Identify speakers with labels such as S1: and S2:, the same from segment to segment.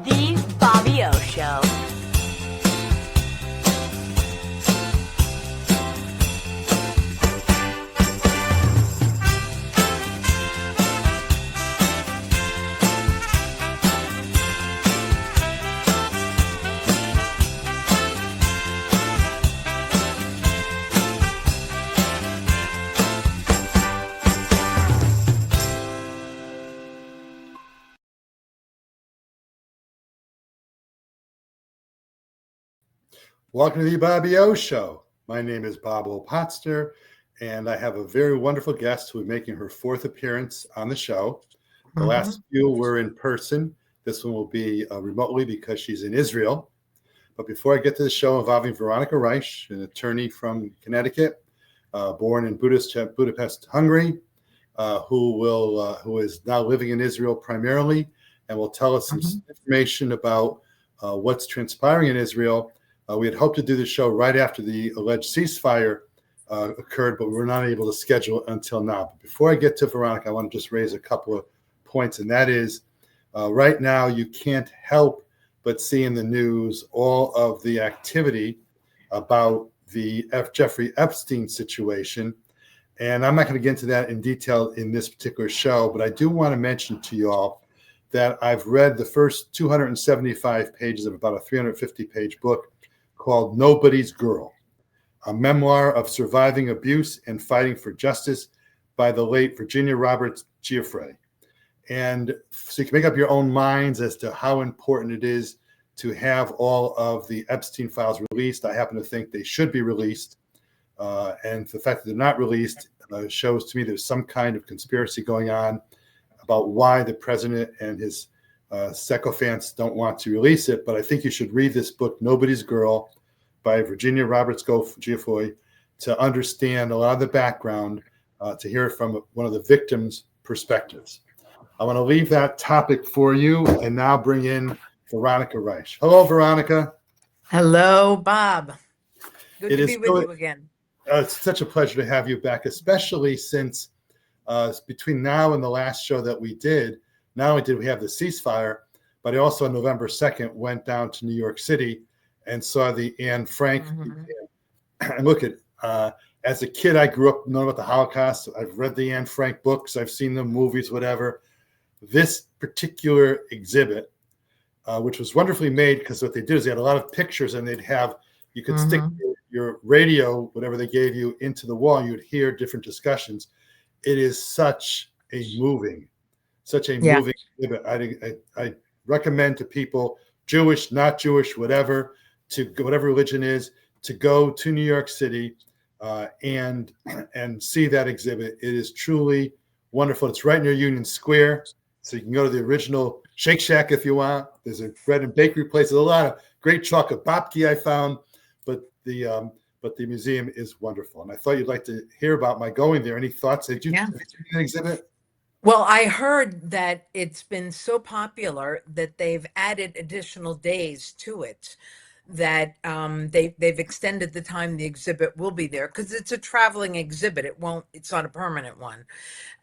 S1: The Bobby O Show.
S2: Welcome to the Bobby O Show. My name is Bob O. Potster, and I have a very wonderful guest who is making her fourth appearance on the show. The last few were in person. This one will be remotely because she's in Israel. But before I get to the show involving Veronica Reich, an attorney from Connecticut, born in Budapest, Hungary, who is now living in Israel primarily, and will tell us some information about what's transpiring in Israel. We had hoped to do the show right after the alleged ceasefire occurred, but we were not able to schedule it until now. But before I get to Veronica, I want to just raise a couple of points, and that is right now you can't help but see in the news all of the activity about the Jeffrey Epstein situation. And I'm not going to get into that in detail in this particular show, but I do want to mention to you all that I've read the first 275 pages of about a 350-page book called Nobody's Girl, a memoir of surviving abuse and fighting for justice by the late Virginia Roberts Giuffre. And so you can make up your own minds as to how important it is to have all of the Epstein files released. I happen to think they should be released. And the fact that they're not released shows to me there's some kind of conspiracy going on about why the president and his sycophants don't want to release it. But I think you should read this book, Nobody's Girl, by Virginia Roberts Giuffre, to understand a lot of the background, to hear it from one of the victims' perspectives. I want to leave that topic for you and now bring in Veronica Reich. Hello, Veronica.
S3: Hello, Bob. Good to be with you again.
S2: It's such a pleasure to have you back, especially since between now and the last show that we did, not only did we have the ceasefire, but I also on November 2nd went down to New York City and saw the Anne Frank. And look at, as a kid, I grew up knowing about the Holocaust. I've read the Anne Frank books. I've seen the movies, whatever. This particular exhibit, which was wonderfully made, because what they did is they had a lot of pictures, and they'd have, you could stick your radio, whatever they gave you, into the wall. You'd hear different discussions. It is such a moving exhibit. I recommend to people, Jewish, not Jewish, whatever, to whatever religion is, to go to New York City and see that exhibit. It is truly wonderful. It's right near Union Square, so you can go to the original Shake Shack if you want. There's a bread and bakery place. There's a lot of great chocolate babki I found, but the museum is wonderful. And I thought you'd like to hear about my going there. Any thoughts? Did you see an exhibit?
S3: Well, I heard that it's been so popular that they've added additional days to it, that they've extended the time the exhibit will be there, because it's a traveling exhibit. It's not a permanent one.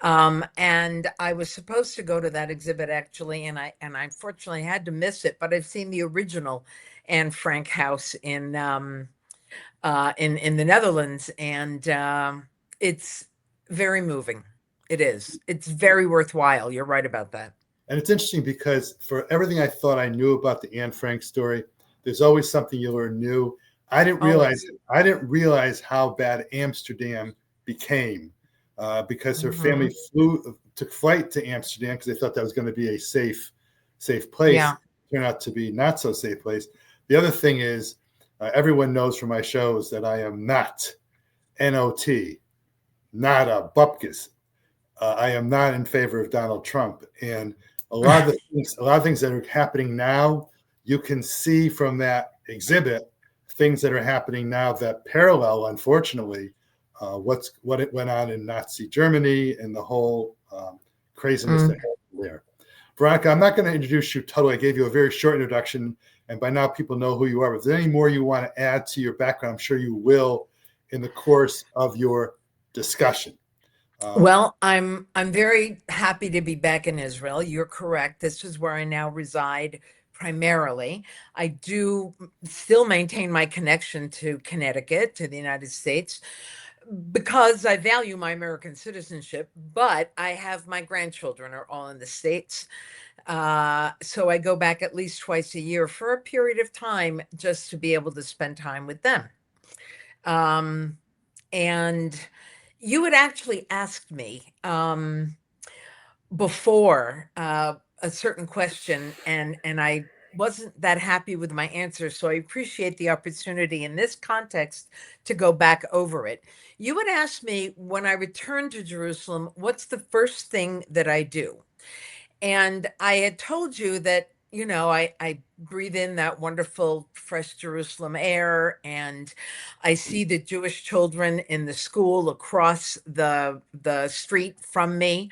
S3: And I was supposed to go to that exhibit actually, and I unfortunately had to miss it, but I've seen the original Anne Frank house in the Netherlands, and it's very moving. It is. It's very worthwhile. You're right about that.
S2: And it's interesting because for everything I thought I knew about the Anne Frank story, there's always something you learn new. I didn't realize how bad Amsterdam became because her family took flight to Amsterdam because they thought that was going to be a safe place.
S3: Yeah.
S2: It turned out to be not so safe place. The other thing is, everyone knows from my shows that I am not N-O-T, not a bupkis. I am not in favor of Donald Trump. And a lot of things that are happening now, you can see from that exhibit things that are happening now that parallel, unfortunately, what it went on in Nazi Germany and the whole craziness that happened there. Veronica, I'm not going to introduce you totally. I gave you a very short introduction, and by now people know who you are. But if there's any more you want to add to your background, I'm sure you will in the course of your discussion.
S3: Well, I'm very happy to be back in Israel. You're correct. This is where I now reside primarily. I do still maintain my connection to Connecticut, to the United States, because I value my American citizenship, but I have my grandchildren are all in the States. So I go back at least twice a year for a period of time just to be able to spend time with them. And you had actually asked me before a certain question, and I wasn't that happy with my answer. So I appreciate the opportunity in this context to go back over it. You had asked me when I return to Jerusalem, what's the first thing that I do? And I had told you that, I breathe in that wonderful, fresh Jerusalem air, and I see the Jewish children in the school across the street from me.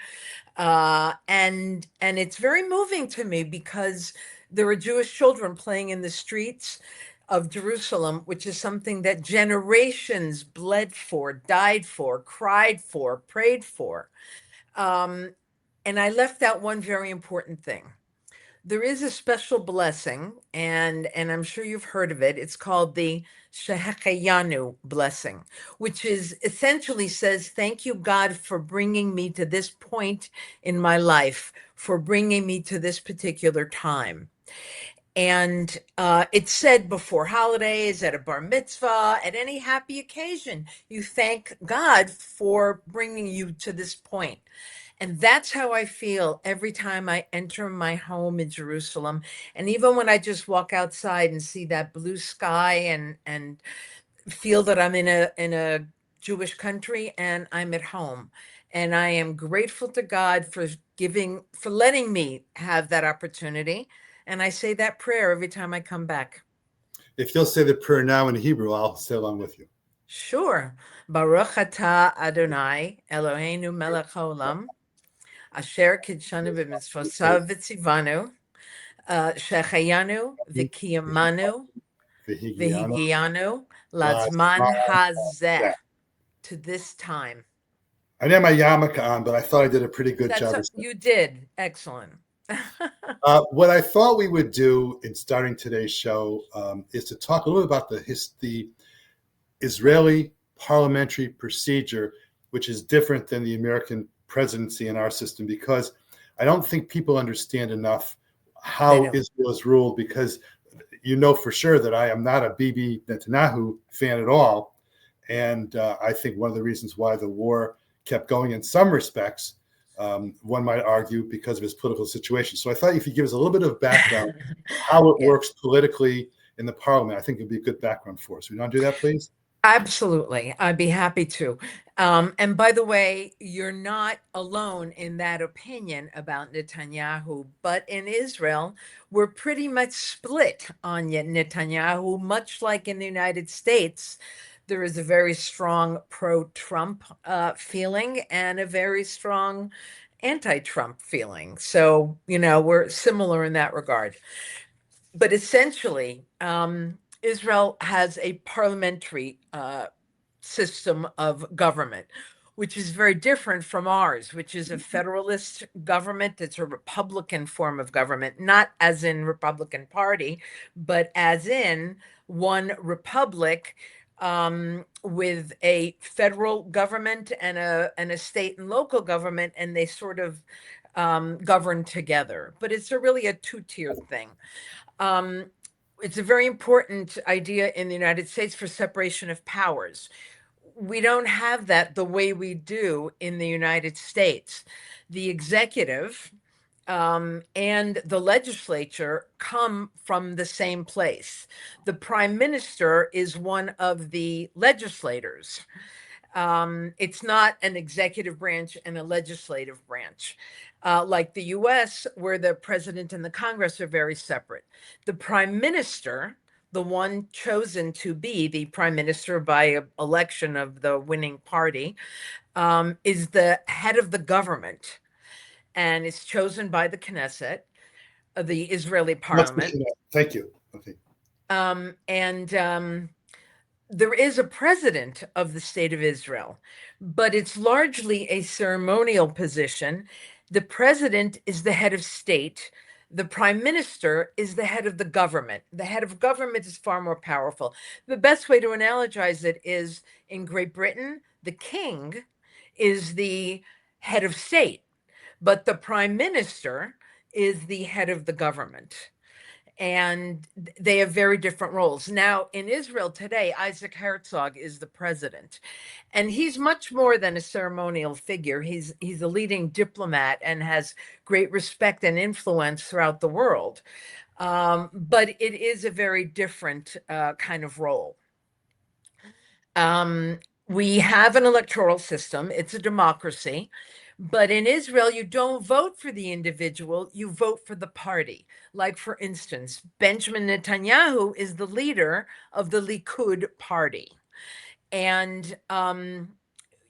S3: And it's very moving to me because there are Jewish children playing in the streets of Jerusalem, which is something that generations bled for, died for, cried for, prayed for. Um, and I left out one very important thing. There is a special blessing, and I'm sure you've heard of it. It's called the Shehecheyanu blessing, which is essentially says, "Thank you, God, for bringing me to this point in my life, for bringing me to this particular time." And it's said before holidays, at a bar mitzvah, at any happy occasion, you thank God for bringing you to this point. And that's how I feel every time I enter my home in Jerusalem. And even when I just walk outside and see that blue sky and feel that I'm in a Jewish country and I'm at home. And I am grateful to God for letting me have that opportunity. And I say that prayer every time I come back.
S2: If you'll say the prayer now in Hebrew, I'll say along with you.
S3: Sure. Baruch atah Adonai Eloheinu melech haolam asher kidshanu b'mitzvosav v'tzivanu shechayanu v'kiyamanu
S2: Vihigiano,
S3: v'higianu
S2: Lazma,
S3: lazman hazeh,
S2: Zeh.
S3: to this time.
S2: I didn't have my yarmulke on, but I thought I did a pretty good job.
S3: You did. Excellent.
S2: What I thought we would do in starting today's show is to talk a little about the Israeli parliamentary procedure, which is different than the American presidency in our system, because I don't think people understand enough how Israel is ruled, because you know for sure that I am not a Bibi Netanyahu fan at all. And I think one of the reasons why the war kept going in some respects, one might argue, because of his political situation. So I thought if you give us a little bit of background, how it works politically in the parliament, I think it'd be a good background for us. Would you want to do that, please?
S3: Absolutely. I'd be happy to. And by the way, you're not alone in that opinion about Netanyahu, but in Israel, we're pretty much split on Netanyahu, much like in the United States. There is a very strong pro-Trump feeling and a very strong anti-Trump feeling. So, we're similar in that regard. But essentially, Israel has a parliamentary system of government, which is very different from ours, which is a federalist government. It's a Republican form of government, not as in Republican Party, but as in one republic with a federal government and a state and local government, and they sort of govern together. But it's really a two-tiered thing. It's a very important idea in the United States for separation of powers. We don't have that the way we do in the United States. The executive and the legislature come from the same place. The prime minister is one of the legislators. It's not an executive branch and a legislative branch. Like the US, where the president and the Congress are very separate. The prime minister, the one chosen to be the prime minister by election of the winning party, is the head of the government and is chosen by the Knesset, the Israeli parliament.
S2: Thank you. Okay.
S3: There is a president of the state of Israel, but it's largely a ceremonial position. The president is the head of state. The prime minister is the head of the government. The head of government is far more powerful. The best way to analogize it is in Great Britain, the king is the head of state, but the prime minister is the head of the government. And they have very different roles. Now, in Israel today, Isaac Herzog is the president, and he's much more than a ceremonial figure. He's a leading diplomat and has great respect and influence throughout the world. But it is a very different kind of role. Um, we have an electoral system, it's a democracy. But in Israel, you don't vote for the individual, you vote for the party. Like, for instance, Benjamin Netanyahu is the leader of the Likud party. And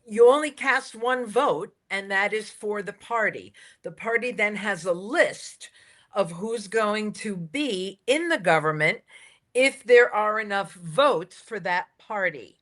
S3: you only cast one vote, and that is for the party. The party then has a list of who's going to be in the government if there are enough votes for that party.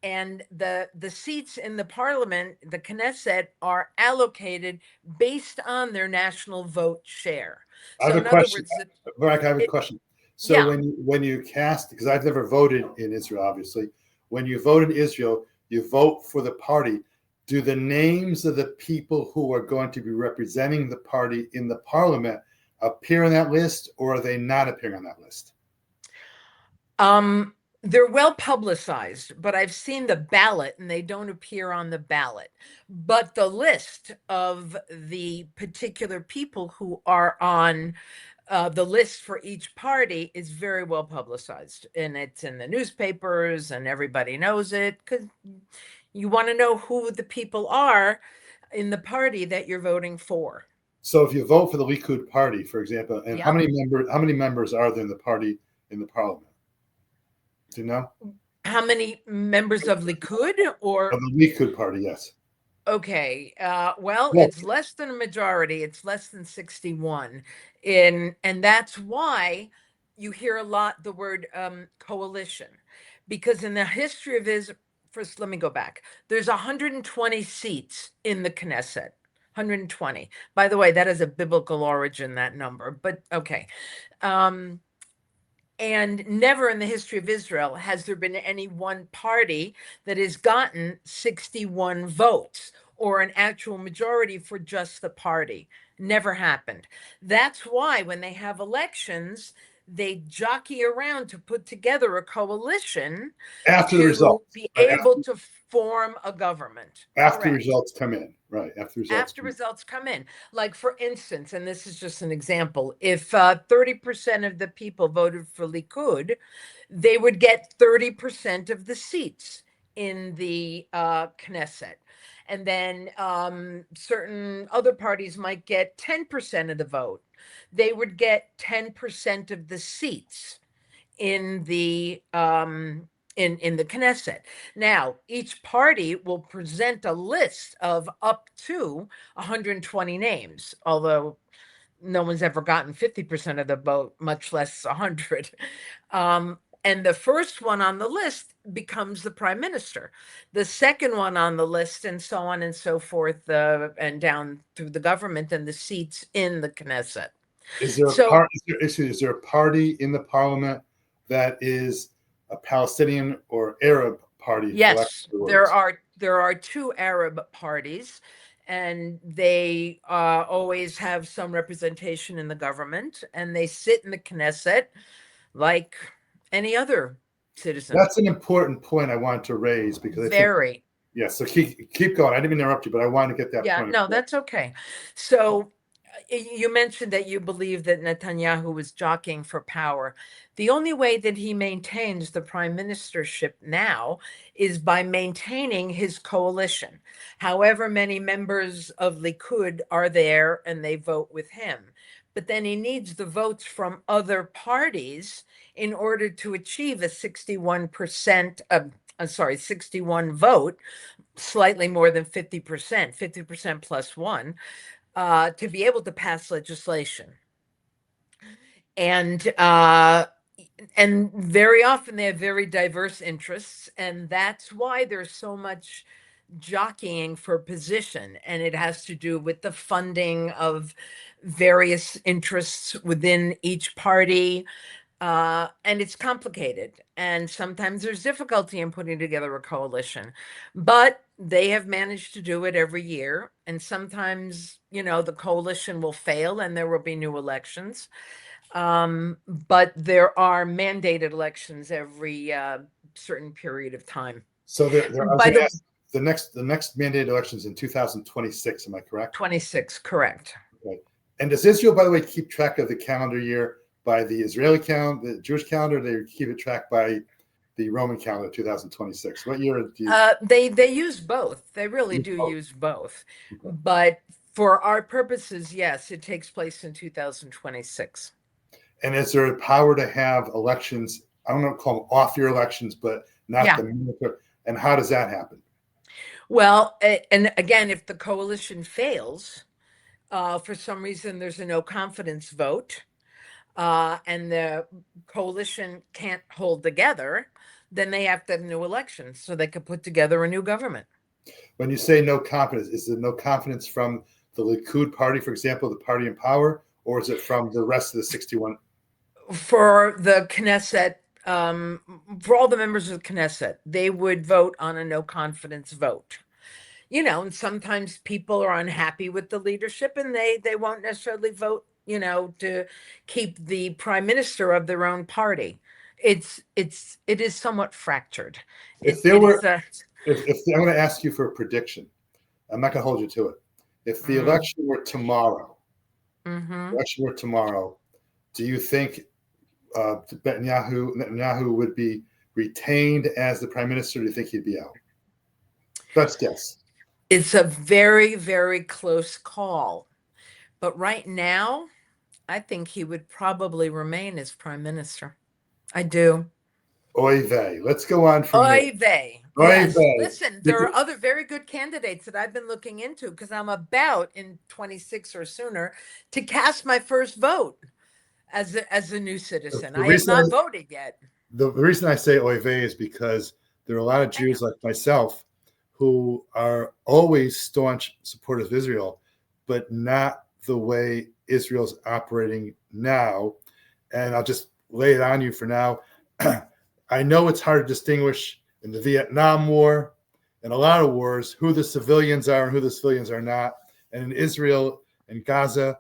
S3: And the seats in the parliament, the Knesset, are allocated based on their national vote share.
S2: I have
S3: So
S2: a
S3: in other
S2: question.
S3: words,
S2: Veronica, I have a question. So
S3: yeah.
S2: when you cast, because I've never voted in Israel, obviously, when you vote in Israel, you vote for the party. Do the names of the people who are going to be representing the party in the parliament appear on that list, or are they not appearing on that list?
S3: They're well publicized, but I've seen the ballot and they don't appear on the ballot. But the list of the particular people who are on the list for each party is very well publicized, and it's in the newspapers and everybody knows it, because you want to know who the people are in the party that you're voting for.
S2: So if you vote for the Likud party, for example, and
S3: Yeah.
S2: how many members are there in the party in the parliament? Do you know?
S3: How many members of Likud or
S2: Of the Likud party, yes.
S3: okay, well,
S2: Well,
S3: it's less than a majority. It's less than 61. And that's why you hear a lot the word coalition, because in the history of Israel, first, let me go back. There's 120 seats in the Knesset. 120. By the way, that is a biblical origin, that number, but okay. And never in the history of Israel has there been any one party that has gotten 61 votes or an actual majority for just the party. Never happened. That's why when they have elections, they jockey around to put together a coalition
S2: after the
S3: to
S2: results,
S3: be
S2: right?
S3: able to form a government.
S2: After the
S3: Correct.
S2: results come in, right? After the results
S3: After
S2: come in.
S3: results come in. Like, for instance, and this is just an example, if 30% of the people voted for Likud, they would get 30% of the seats in the Knesset. And then certain other parties might get 10% of the vote. They would get 10% of the seats in the in the Knesset. Now, each party will present a list of up to 120 names, although no one's ever gotten 50% of the vote, much less 100. And the first one on the list becomes the prime minister. The second one on the list, and so on and so forth, and down through the government and the seats in the Knesset.
S2: Is there a
S3: So
S2: part? Is there a party in the parliament that is a Palestinian or Arab party, for lack of
S3: yes,
S2: better
S3: there
S2: words?
S3: are two Arab parties, and they always have some representation in the government, and they sit in the Knesset like any other citizen.
S2: That's an important point I want to raise because I think
S3: Very.
S2: yeah. So keep going. I didn't mean to interrupt you, but I want to get that
S3: Yeah,
S2: point
S3: no,
S2: across.
S3: that's okay. So you mentioned that you believe that Netanyahu was jockeying for power. The only way that he maintains the prime ministership now is by maintaining his coalition. However many members of Likud are there and they vote with him. But then he needs the votes from other parties in order to achieve a 61%, 61 vote, slightly more than 50%, 50% plus one, to be able to pass legislation. And very often they have very diverse interests, and that's why there's so much jockeying for position, and it has to do with the funding of various interests within each party. And it's complicated, and sometimes there's difficulty in putting together a coalition, but they have managed to do it every year. And sometimes, the coalition will fail and there will be new elections. But there are mandated elections every certain period of time.
S2: So I was
S3: By
S2: going to
S3: the
S2: ask, the next mandated elections in 2026. Am I correct?
S3: 26, correct.
S2: Okay. And does Israel, by the way, keep track of the calendar year by the Israeli calendar, the Jewish calendar? Or they keep it tracked by the Roman calendar, 2026. What year do you?
S3: They use both. They really do use both.
S2: Okay.
S3: But for our purposes, yes, it takes place in 2026.
S2: And is there a power to have elections? I don't know, call them off-year elections, but not
S3: Yeah.
S2: the military. And how does that happen?
S3: Well, and again, if the coalition fails, for some reason there's a no confidence vote, and the coalition can't hold together, then they have to have new elections so they could put together a new government.
S2: When you say no confidence, is it no confidence from the Likud party, for example, the party in power, or is it from the rest of the 61?
S3: For the Knesset, for all the members of the Knesset, they would vote on a no confidence vote. And sometimes people are unhappy with the leadership and they won't necessarily vote, to keep the prime minister of their own party. It is somewhat fractured.
S2: If I'm going to ask you for a prediction, I'm not going to hold you to it. If the election were tomorrow, do you think Netanyahu would be retained as the prime minister? Or do you think he'd be out? Let's guess.
S3: It's a very, very close call. But right now, I think he would probably remain as prime minister. I do.
S2: Oy vey. Let's go on from
S3: Oy vey.
S2: Oy
S3: Yes.
S2: vey.
S3: Listen, there are other very good candidates that I've been looking into because I'm about in 26 or sooner to cast my first vote as a new citizen. I have not voted yet.
S2: The reason I say oy vey is because there are a lot of Jews like myself who are always staunch supporters of Israel, but not the way Israel's operating now. And I'll just lay it on you for now. I know it's hard to distinguish in the Vietnam War and a lot of wars who the civilians are and who the civilians are not. And in Israel and Gaza,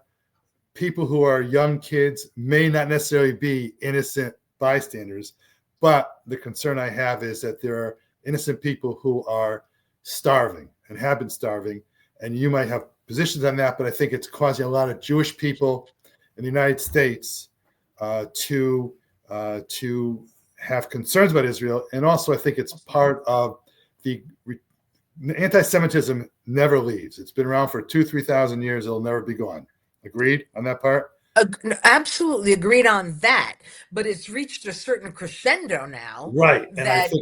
S2: people who are young kids may not necessarily be innocent bystanders. But the concern I have is that there are innocent people who are starving and have been starving. And you might have positions on that, but I think it's causing a lot of Jewish people in the United States to have concerns about Israel. And also, I think it's part of the anti-Semitism never leaves. It's been around for 3,000 years. It'll never be gone. Agreed on that part?
S3: Absolutely agreed on that. But it's reached a certain crescendo now.
S2: Right. And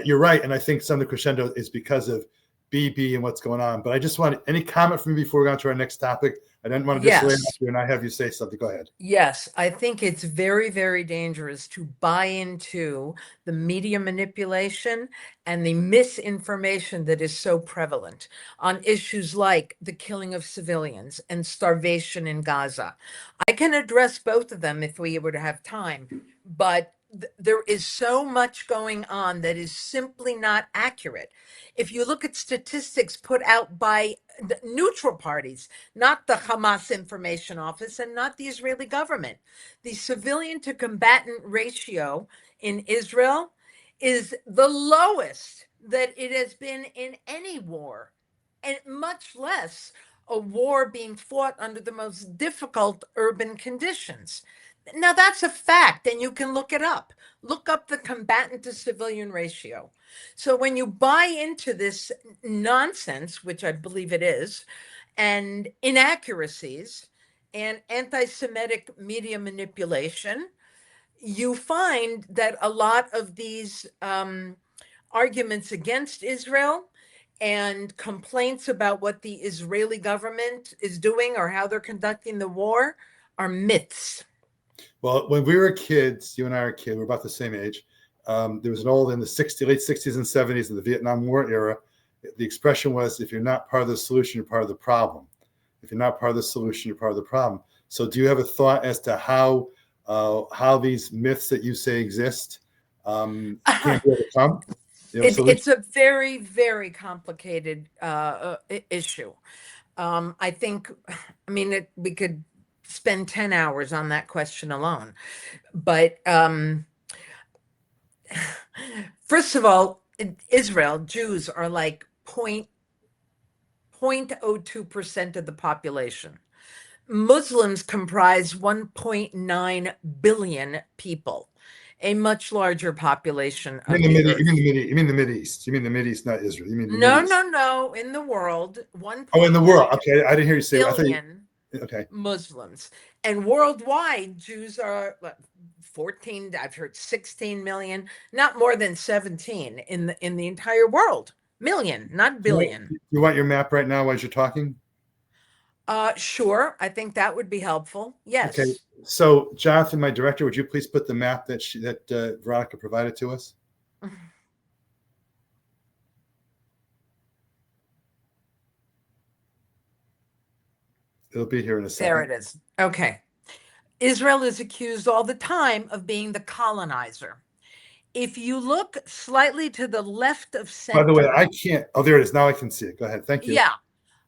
S2: you're right. And I think some of the crescendo is because of BB and what's going on. But I just want any comment from you before we go on to our next topic. I didn't want to just lay it up here and I have you say something. Go ahead.
S3: Yes, I think it's very, very dangerous to buy into the media manipulation and the misinformation that is so prevalent on issues like the killing of civilians and starvation in Gaza. I can address both of them if we were to have time, but there is so much going on that is simply not accurate. If you look at statistics put out by the neutral parties, not the Hamas Information Office and not the Israeli government, the civilian to combatant ratio in Israel is the lowest that it has been in any war, and much less a war being fought under the most difficult urban conditions. Now, that's a fact, and you can look it up. Look up the combatant to civilian ratio. So when you buy into this nonsense, which I believe it is, and inaccuracies and anti-Semitic media manipulation, you find that a lot of these arguments against Israel and complaints about what the Israeli government is doing or how they're conducting the war are myths.
S2: Well, when we were kids, you and I are kids, we're about the same age. There was an old in the late 60s and 70s in the Vietnam War era. The expression was, if you're not part of the solution, you're part of the problem. If you're not part of the solution, you're part of the problem. So do you have a thought as to how these myths that you say exist can be overcome?
S3: It's a very, very complicated issue. I think, I mean, we could spend 10 hours on that question alone. But first of all, in Israel, Jews are like 0.02% of the population. Muslims comprise 1.9 billion people, a much larger population of the earth.
S2: You mean the Mideast. You mean the Mideast, not Israel. You mean the
S3: No,
S2: Mideast.
S3: no. In the world, 1.
S2: Oh, in the world. Okay, I didn't hear you say. I thought you,
S3: Billion
S2: okay.
S3: Muslims, and worldwide Jews are 14. I've heard 16 million, not more than 17 in the entire world. Million, not billion.
S2: You want your map right now as you're talking?
S3: Sure. I think that would be helpful. Yes.
S2: Okay. So, Jonathan, my director, would you please put the map that Veronica provided to us? It'll be here in a second.
S3: There it is. Okay. Israel is accused all the time of being the colonizer. If you look slightly to the left of center.
S2: By the way, I can't. Oh, there it is. Now I can see it. Go ahead. Thank you.
S3: Yeah.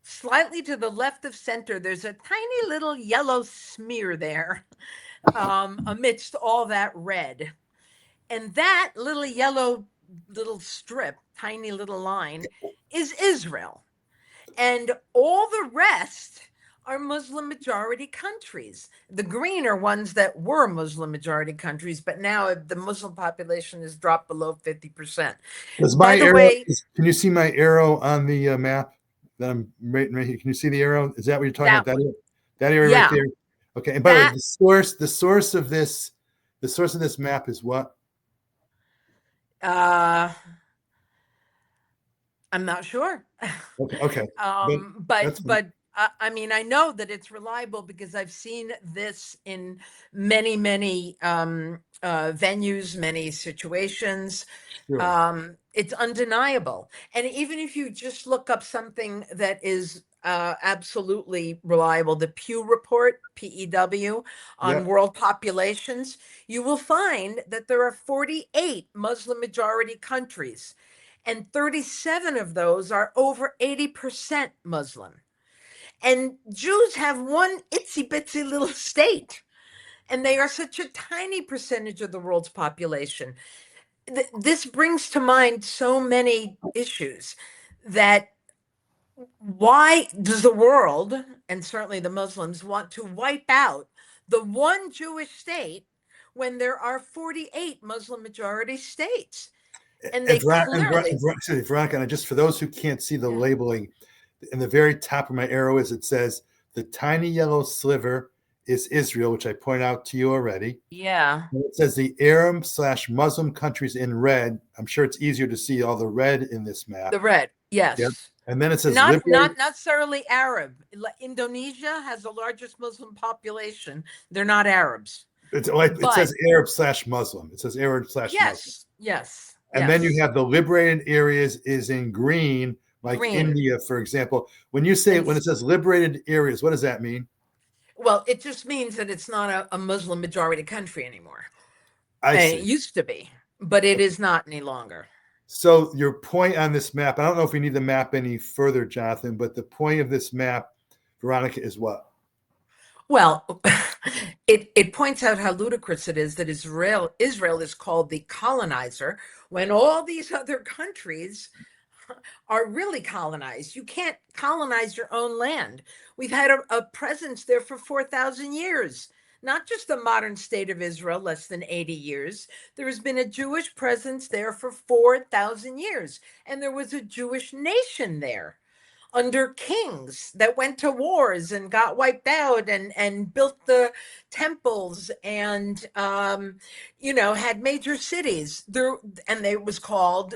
S3: Slightly to the left of center, there's a tiny little yellow smear there amidst all that red. And that little yellow little strip, tiny little line, is Israel. And all the rest are Muslim majority countries. The green are ones that were Muslim majority countries, but now the Muslim population has dropped below 50%.
S2: By the way, can you see my arrow on the map that I'm right here? Can you see the arrow? Is that what you're talking about? That area right there? Okay. And by the way, the source of this map is what?
S3: I'm not sure.
S2: Okay.
S3: But I mean, I know that it's reliable because I've seen this in many venues, many situations. Sure. It's undeniable. And even if you just look up something that is absolutely reliable, the Pew Report, PEW, on world populations, you will find that there are 48 Muslim majority countries, and 37 of those are over 80% Muslim. And Jews have one itsy bitsy little state, and they are such a tiny percentage of the world's population. This brings to mind so many issues. That why does the world, and certainly the Muslims, want to wipe out the one Jewish state when there are 48 Muslim majority states? And they clearly...
S2: Veronica, and just for those who can't see the labeling, in the very top of my arrow it says the tiny yellow sliver is Israel, which I pointed out to you already.
S3: Yeah.
S2: And it says the Arab/Muslim countries in red. I'm sure it's easier to see all the red in this map.
S3: The red, yes.
S2: Yep. And then it says
S3: not necessarily Arab. Indonesia has the largest Muslim population. They're not Arabs.
S2: It says Arab/Muslim. It says Arab/Muslim.
S3: Yes.
S2: And then you have the liberated areas is in green, like India, for example. When it says liberated areas, what does that mean?
S3: Well, it just means that it's not a Muslim majority country anymore.
S2: I see.
S3: It used to be, but it is not any longer.
S2: So your point on this map, I don't know if we need the map any further, Jonathan, but the point of this map, Veronica, is what?
S3: Well, it points out how ludicrous it is that Israel is called the colonizer when all these other countries are really colonized. You can't colonize your own land. We've had a presence there for 4,000 years. Not just the modern state of Israel, less than 80 years. There has been a Jewish presence there for 4,000 years. And there was a Jewish nation there under kings that went to wars and got wiped out and built the temples and, had major cities there. And it was called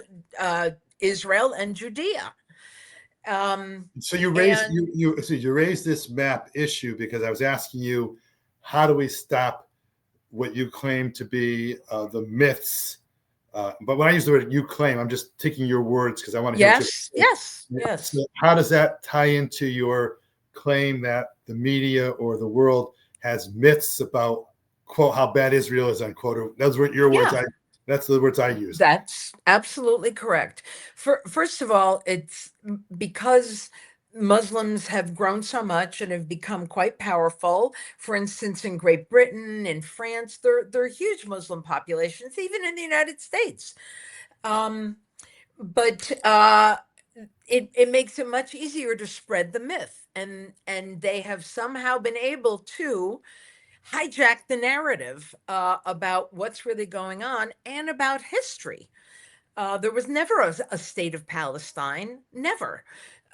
S3: Israel and Judea.
S2: So you raised this map issue because I was asking you, how do we stop what you claim to be the myths But when I use the word "you claim," I'm just taking your words because I want to hear what you
S3: Yes.
S2: So how does that tie into your claim that the media or the world has myths about, quote, how bad Israel is, unquote? Those were your words.
S3: Yeah.
S2: That's the words I used.
S3: That's absolutely correct. First of all, it's because Muslims have grown so much and have become quite powerful. For instance, in Great Britain, in France, there are huge Muslim populations, even in the United States. Um, but it makes it much easier to spread the myth, and they have somehow been able to hijack the narrative about what's really going on and about history. There was never a state of Palestine, never,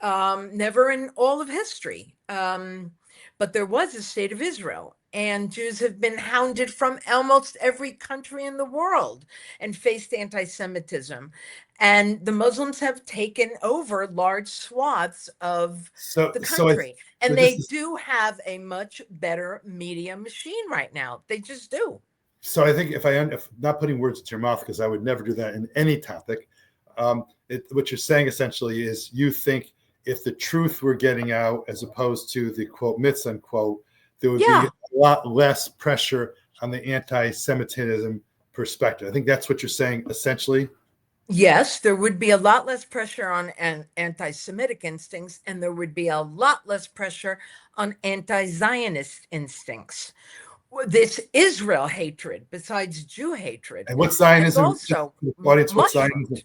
S3: never in all of history. But there was a state of Israel, and Jews have been hounded from almost every country in the world and faced anti Semitism. And the Muslims have taken over large swaths of
S2: So,
S3: the
S2: so,
S3: country.
S2: so
S3: And
S2: this
S3: they
S2: is
S3: do have a much better media machine right now. They just do.
S2: so. I think if not putting words into your mouth, because I would never do that in any topic. What you're saying essentially is you think if the truth were getting out, as opposed to the quote myths unquote, there would be
S3: Yeah.
S2: a lot less pressure on the anti-Semitism perspective. I think that's what you're saying essentially.
S3: Yes, there would be a lot less pressure on anti-Semitic instincts, and there would be a lot less pressure on anti-Zionist instincts. This Israel hatred, besides Jew hatred,
S2: And what
S3: has
S2: Zionism? Just
S3: also
S2: for the audience, what Zionism?
S3: mushroomed.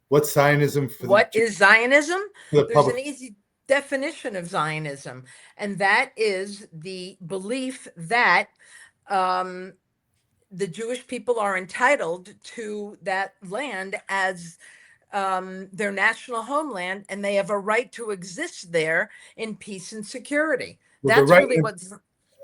S2: What Zionism for
S3: What is Zionism?
S2: the
S3: There's
S2: public?
S3: an easy definition of Zionism, and that is the belief that um, the Jewish people are entitled to that land as their national homeland, and they have a right to exist there in peace and security.
S2: Well, the
S3: That's
S2: right
S3: really what's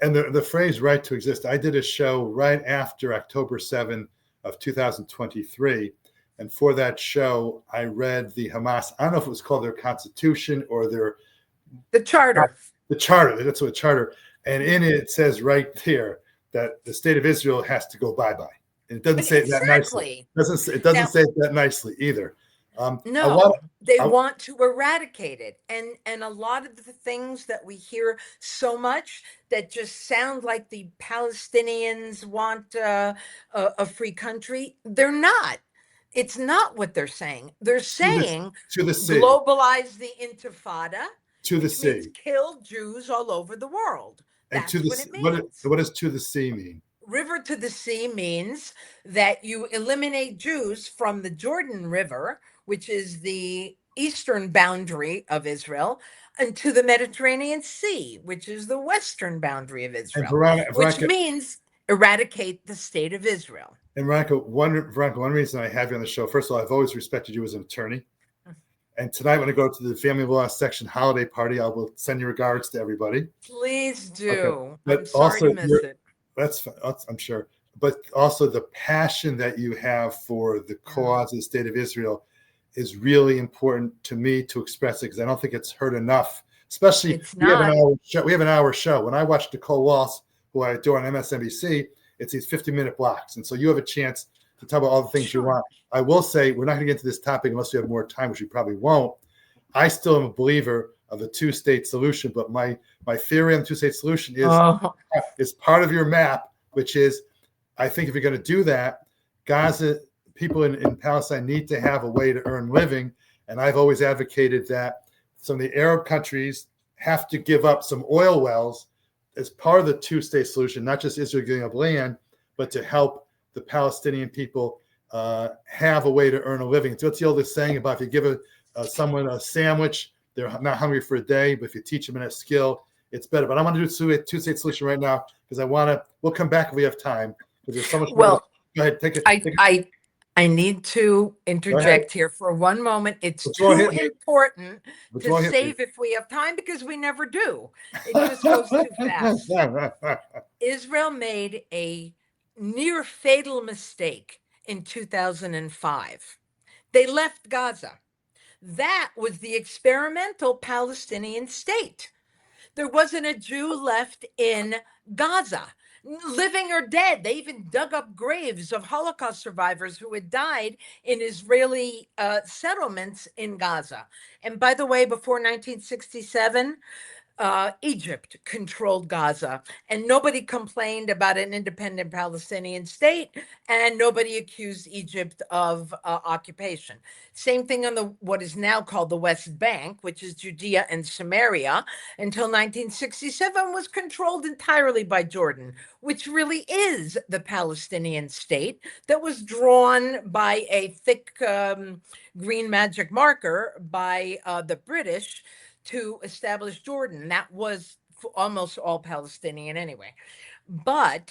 S2: and the phrase "right to exist." I did a show right after October 7 of 2023, and for that show, I read the Hamas. I don't know if it was called their constitution or
S3: the charter.
S2: the charter. That's what charter. And in it says right there that the state of Israel has to go bye bye. And it doesn't say it that nicely.
S3: Exactly.
S2: It doesn't
S3: Now,
S2: say it that nicely either. I want.
S3: no, they
S2: I,
S3: want to eradicate it. And a lot of the things that we hear so much that just sound like the Palestinians want a free country, they're not. It's not what they're saying. They're saying
S2: to the sea,
S3: globalize the intifada,
S2: to the
S3: which means
S2: sea,
S3: kill Jews all over the world.
S2: and to
S3: That's
S2: the
S3: what it
S2: what
S3: means.
S2: what does to the sea mean?
S3: River to the sea means that you eliminate Jews from the Jordan River, which is the eastern boundary of Israel, and to the Mediterranean Sea, which is the western boundary of
S2: And
S3: Israel, which
S2: Veronica,
S3: means eradicate the state of Israel.
S2: and Veronica, one reason I have you on the show, first of all, I've always respected you as an attorney. And tonight, when I go to the family law section holiday party, I will send you regards to everybody.
S3: Please do.
S2: Okay. But
S3: I'm sorry
S2: also,
S3: to miss it.
S2: that's I'm sure. But also the passion that you have for the cause of the state of Israel is really important to me to express it because I don't think it's heard enough. Especially
S3: It's
S2: we have an
S3: not.
S2: hour show. We have an hour show. When I watch Nicole Walsh, who I do on MSNBC, it's these 50-minute blocks, and so you have a chance to talk about all the things you
S3: Sure.
S2: want. I will say we're not going to get into this topic unless we have more time, which we probably won't. I still am a believer of a two-state solution, but my theory on the two-state solution is part of your map, which is I think if you're going to do that, Gaza people in Palestine need to have a way to earn living, and I've always advocated that some of the Arab countries have to give up some oil wells as part of the two-state solution, not just Israel giving up land, but to help the Palestinian people have a way to earn a living. So what's the oldest saying about if you give someone a sandwich, they're not hungry for a day, but if you teach them a skill, it's better. But I want to do a two-state solution right now because we'll come back if we have time because there's so much more.
S3: Well,
S2: Go ahead, take it.
S3: I need to interject here for one moment. It's
S2: What's wrong
S3: too
S2: with me?
S3: important
S2: What's
S3: to
S2: wrong with me?
S3: save if we have time because we never do. It just goes too fast. Israel made a near fatal mistake in 2005. They left Gaza. That was the experimental Palestinian state. There wasn't a Jew left in Gaza. living or dead. They even dug up graves of Holocaust survivors who had died in Israeli settlements in Gaza. And by the way, before 1967, Egypt controlled Gaza, and nobody complained about an independent Palestinian state, and nobody accused Egypt of occupation. Same thing on the what is now called the West Bank, which is Judea and Samaria, until 1967 was controlled entirely by Jordan, which really is the Palestinian state that was drawn by a thick green magic marker by the British to establish Jordan. That was almost all Palestinian anyway. But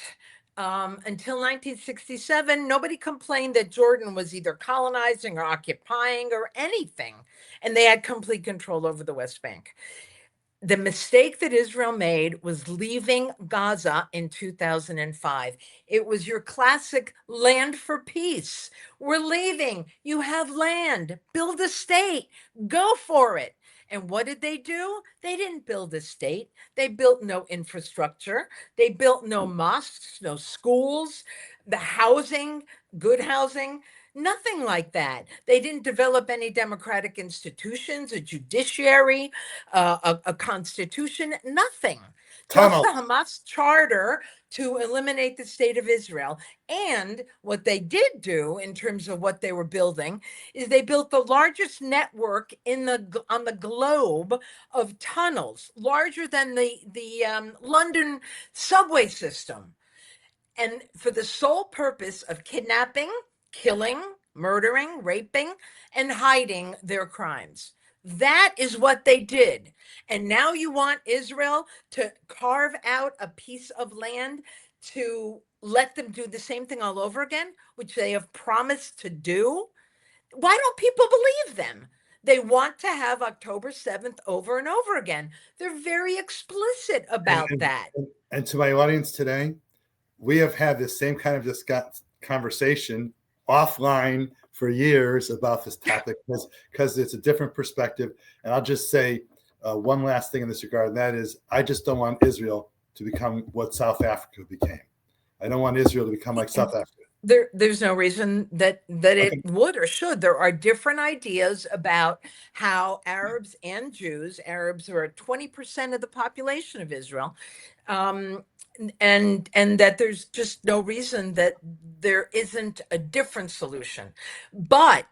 S3: until 1967, nobody complained that Jordan was either colonizing or occupying or anything. And they had complete control over the West Bank. The mistake that Israel made was leaving Gaza in 2005. It was your classic land for peace. We're leaving. You have land. Build a state. Go for it. And what did they do? They didn't build a state. They built no infrastructure. They built no mosques, no schools, the housing, good housing. Nothing like that. They didn't develop any democratic institutions, a judiciary, a constitution, nothing. Just
S2: Tunnel.
S3: the Hamas charter to eliminate the state of Israel. And what they did do in terms of what they were building is they built the largest network on the globe of tunnels, larger than the London subway system, and for the sole purpose of kidnapping, killing, murdering, raping, and hiding their crimes. That is what they did. And now you want Israel to carve out a piece of land to let them do the same thing all over again, which they have promised to do. Why don't people believe them? They want to have October 7th over and over again. They're very explicit about that.
S2: And to my audience today, we have had this same kind of conversation offline for years about this topic because it's a different perspective. And I'll just say one last thing in this regard, and that is I just don't want Israel to become what South Africa became. I don't want Israel to become like South Africa.
S3: There's no reason that it would or should. There are different ideas about how Arabs and Jews, Arabs are 20% of the population of Israel, and that there's just no reason that there isn't a different solution. But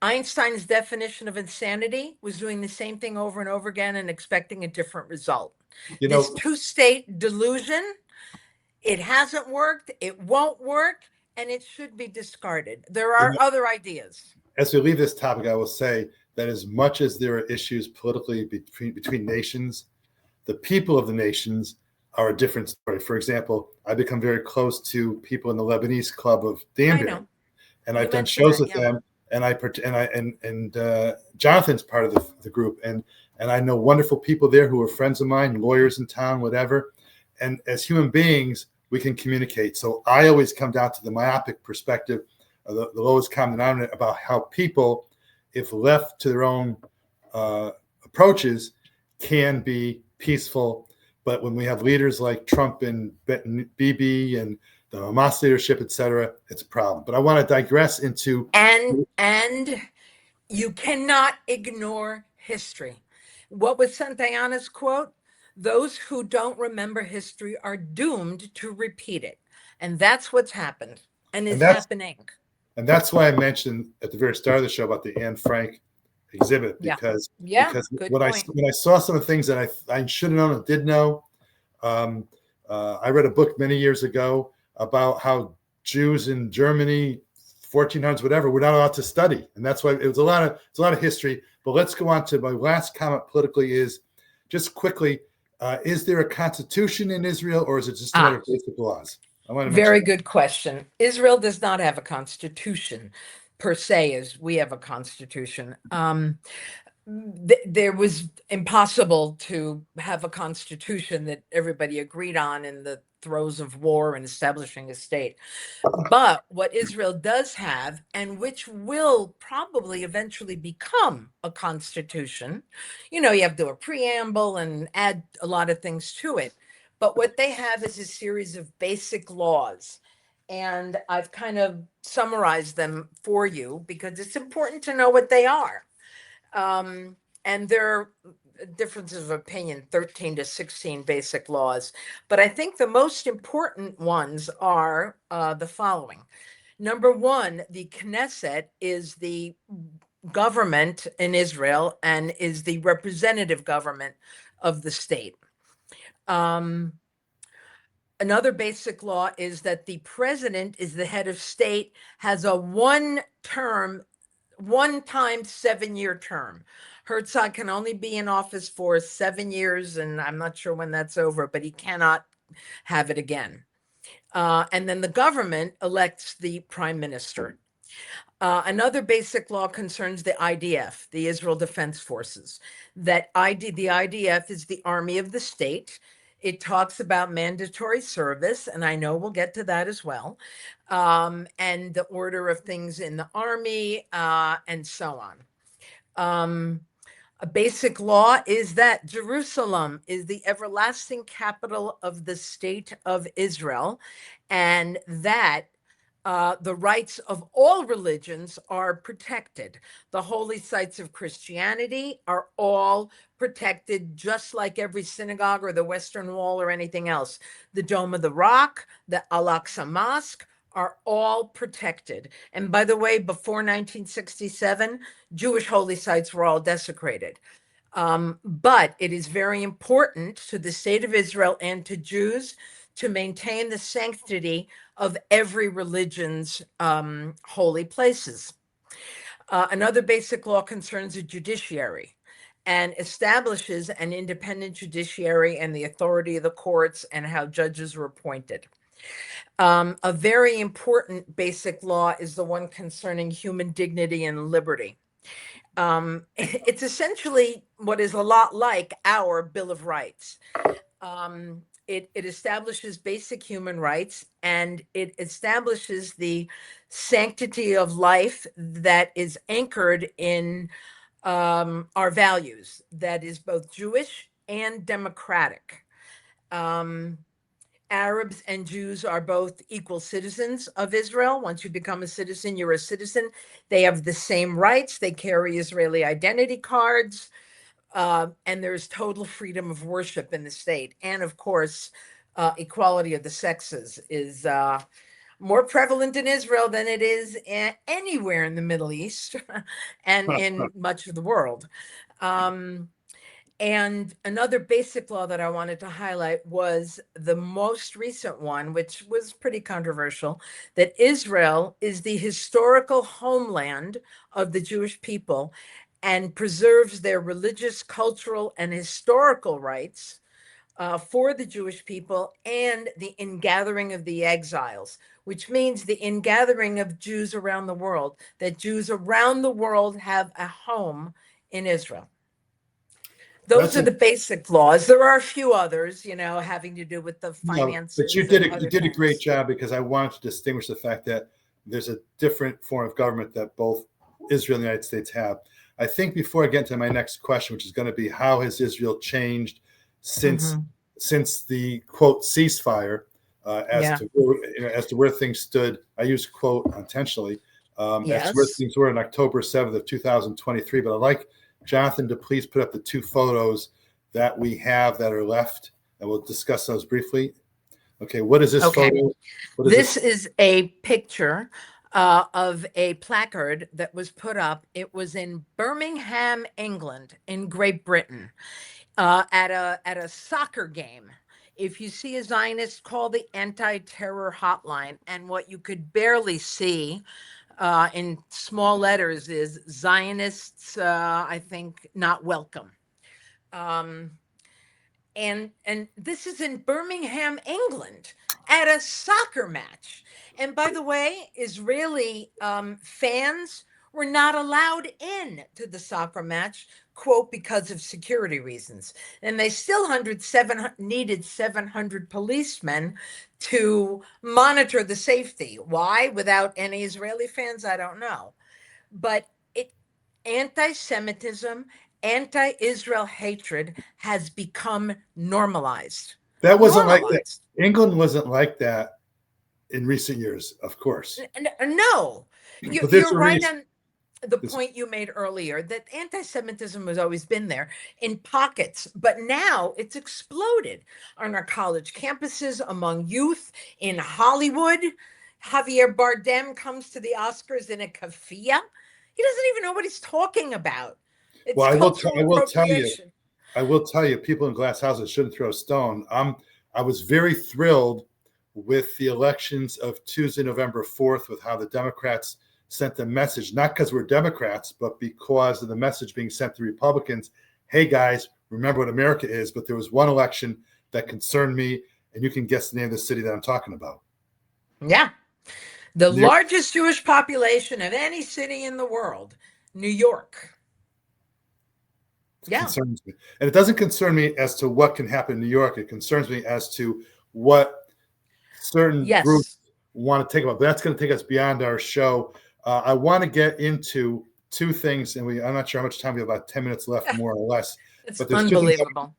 S3: Einstein's definition of insanity was doing the same thing over and over again and expecting a different result. This two-state delusion, it hasn't worked, it won't work, and it should be discarded. There are other ideas.
S2: As we leave this topic, I will say that as much as there are issues politically between nations, the people of the nations are a different story. For example, I become very close to people in the Lebanese club of Danbury, and I've done shows with them. And Jonathan's part of the group, and I know wonderful people there who are friends of mine, lawyers in town, whatever. And as human beings, we can communicate. So I always come down to the myopic perspective, of the lowest common denominator, about how people, if left to their own approaches, can be peaceful. But when we have leaders like Trump and Bibi and the Hamas leadership, et cetera, it's a problem. But I want to digress into...
S3: And you cannot ignore history. What was Santayana's quote? Those who don't remember history are doomed to repeat it. And that's what's happened and is happening.
S2: And that's why I mentioned at the very start of the show about the Anne Frank exhibit, because when I saw some of the things that I should have known and did know, I read a book many years ago about how Jews in Germany, 1400s, whatever, were not allowed to study. And that's why it's a lot of history. But let's go on to my last comment politically is just quickly, is there a constitution in Israel, or is it just a matter of basic laws?
S3: Very good question. Israel does not have a constitution per se, as we have a constitution. There was impossible to have a constitution that everybody agreed on in the throes of war and establishing a state. But what Israel does have, and which will probably eventually become a constitution, you have to do a preamble and add a lot of things to it. But what they have is a series of basic laws. And I've kind of summarized them for you because it's important to know what they are. And there are differences of opinion, 13 to 16 basic laws. But I think the most important ones are the following. Number one, the Knesset is the government in Israel and is the representative government of the state. Another basic law is that the president is the head of state, has a one-time 7-year term. Herzog can only be in office for 7 years, and I'm not sure when that's over, but he cannot have it again. And then the government elects the prime minister. Another basic law concerns the IDF, the Israel Defense Forces. The IDF is the army of the state. It talks about mandatory service, and I know we'll get to that as well, and the order of things in the army, and so on. A basic law is that Jerusalem is the everlasting capital of the state of Israel, and that the rights of all religions are protected. The holy sites of Christianity are all protected, just like every synagogue or the Western Wall or anything else. The Dome of the Rock, the Al-Aqsa Mosque are all protected. And by the way, before 1967, Jewish holy sites were all desecrated. But it is very important to the state of Israel and to Jews to maintain the sanctity of every religion's holy places. Another basic law concerns the judiciary and establishes an independent judiciary and the authority of the courts and how judges are appointed. A very important basic law is the one concerning human dignity and liberty. It's essentially what is a lot like our Bill of Rights. It establishes basic human rights, and it establishes the sanctity of life that is anchored in our values, that is both Jewish and democratic. Arabs and Jews are both equal citizens of Israel. Once you become a citizen, you're a citizen. They have the same rights. They carry Israeli identity cards. And there's total freedom of worship in the state. And of course, equality of the sexes is more prevalent in Israel than it is anywhere in the Middle East and in much of the world. And another basic law that I wanted to highlight was the most recent one, which was pretty controversial, that Israel is the historical homeland of the Jewish people and preserves their religious, cultural, and historical rights for the Jewish people and the ingathering of the exiles, which means the ingathering of Jews around the world, that Jews around the world have a home in Israel. Those are the basic laws. There are a few others, having to do with the finances.
S2: But you did a great job, because I wanted to distinguish the fact that there's a different form of government that both Israel and the United States have. I think before I get to my next question, which is going to be how has Israel changed since the quote ceasefire, as to where things stood. I use quote intentionally, as to where things were on October 7th of 2023. But I'd like Jonathan to please put up the two photos that we have that are left, and we'll discuss those briefly. Okay, what is this photo?
S3: This is a picture of a placard that was put up. It was in Birmingham, England, in Great Britain, at a soccer game. If you see a Zionist, call the anti-terror hotline. And what you could barely see in small letters is Zionists, I think, not welcome. And this is in Birmingham, England, at a soccer match. And by the way, Israeli fans were not allowed in to the soccer match, quote, because of security reasons. And they still needed 700 policemen to monitor the safety. Why? Without any Israeli fans, I don't know. But anti-Semitism, anti-Israel hatred has become normalized.
S2: That wasn't like that.
S3: normalized.
S2: England wasn't like that in recent years, of course.
S3: No,
S2: But there's
S3: you're
S2: a
S3: right
S2: reason.
S3: on the point you made earlier that anti-Semitism has always been there in pockets, but now it's exploded on our college campuses, among youth, in Hollywood. Javier Bardem comes to the Oscars in a keffiyeh. He doesn't even know what he's talking about. It's
S2: Well,
S3: cultural
S2: I will tell you,
S3: appropriation.
S2: people in glass houses shouldn't throw a stone. I was very thrilled with the elections of Tuesday, November 4th, with how the Democrats sent the message, not because we're Democrats, but because of the message being sent to Republicans. Hey guys, remember what America is. But there was one election that concerned me, and you can guess the name of the city that I'm talking about.
S3: Yeah. The
S2: New York
S3: largest Jewish population of any city in the world, New York. Yeah.
S2: concerns me. And it doesn't concern me as to what can happen in New York. It concerns me as to what certain groups
S3: Yes.
S2: want to take about. But that's going to take us beyond our show. I want to get into two things, and I'm not sure how much time we have, about 10 minutes left, more or less.
S3: It's
S2: But there's two things,
S3: unbelievable.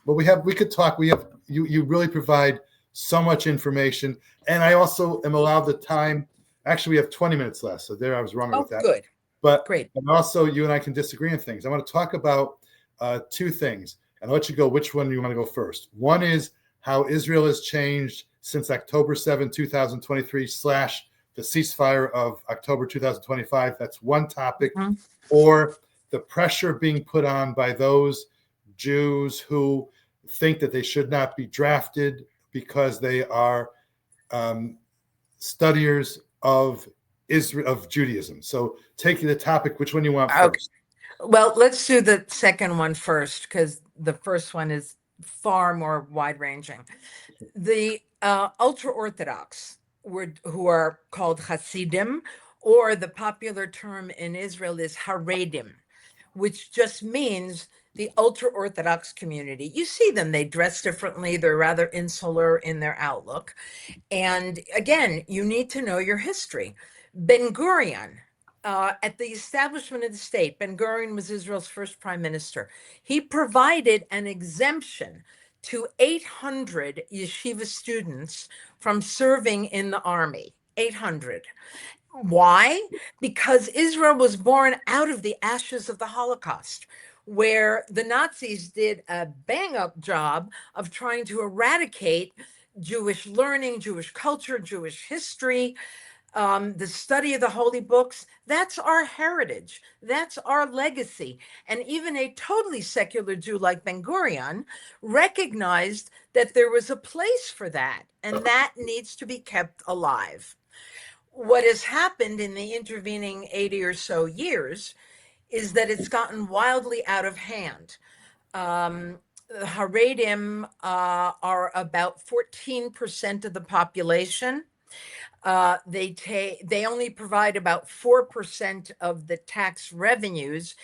S2: but we could talk. You really provide so much information. And I also am allowed the time. Actually, we have 20 minutes left. So there, I was wrong
S3: Oh,
S2: with that.
S3: good.
S2: But
S3: Great.
S2: and also, you and I can disagree on things. I want to talk about two things, and I'll let you go. Which one do you want to go first? One is how Israel has changed since October 7, 2023 / the ceasefire of October 2025. That's one topic.
S3: Mhm.
S2: Or the pressure being put on by those Jews who think that they should not be drafted because they are studiers of Israel, of Judaism. So taking the topic, which one you want
S3: Okay.
S2: first?
S3: Well, let's do the second one first because the first one is far more wide ranging. The ultra Orthodox, who are called Hasidim, or the popular term in Israel is Haredim, which just means the ultra Orthodox community. You see them, they dress differently, they're rather insular in their outlook. And again, you need to know your history. Ben Gurion, at the establishment of the state, Ben Gurion was Israel's first prime minister. He provided an exemption to 800 yeshiva students from serving in the army. 800. Why? Because Israel was born out of the ashes of the Holocaust, where the Nazis did a bang up job of trying to eradicate Jewish learning, Jewish culture, Jewish history, the study of the holy books. That's our heritage. That's our legacy. And even a totally secular Jew like Ben Gurion recognized that there was a place for that, and that needs to be kept alive. What has happened in the intervening 80 or so years is that it's gotten wildly out of hand. The Haredim are about 14% of the population. They only provide about 4% of the tax revenues,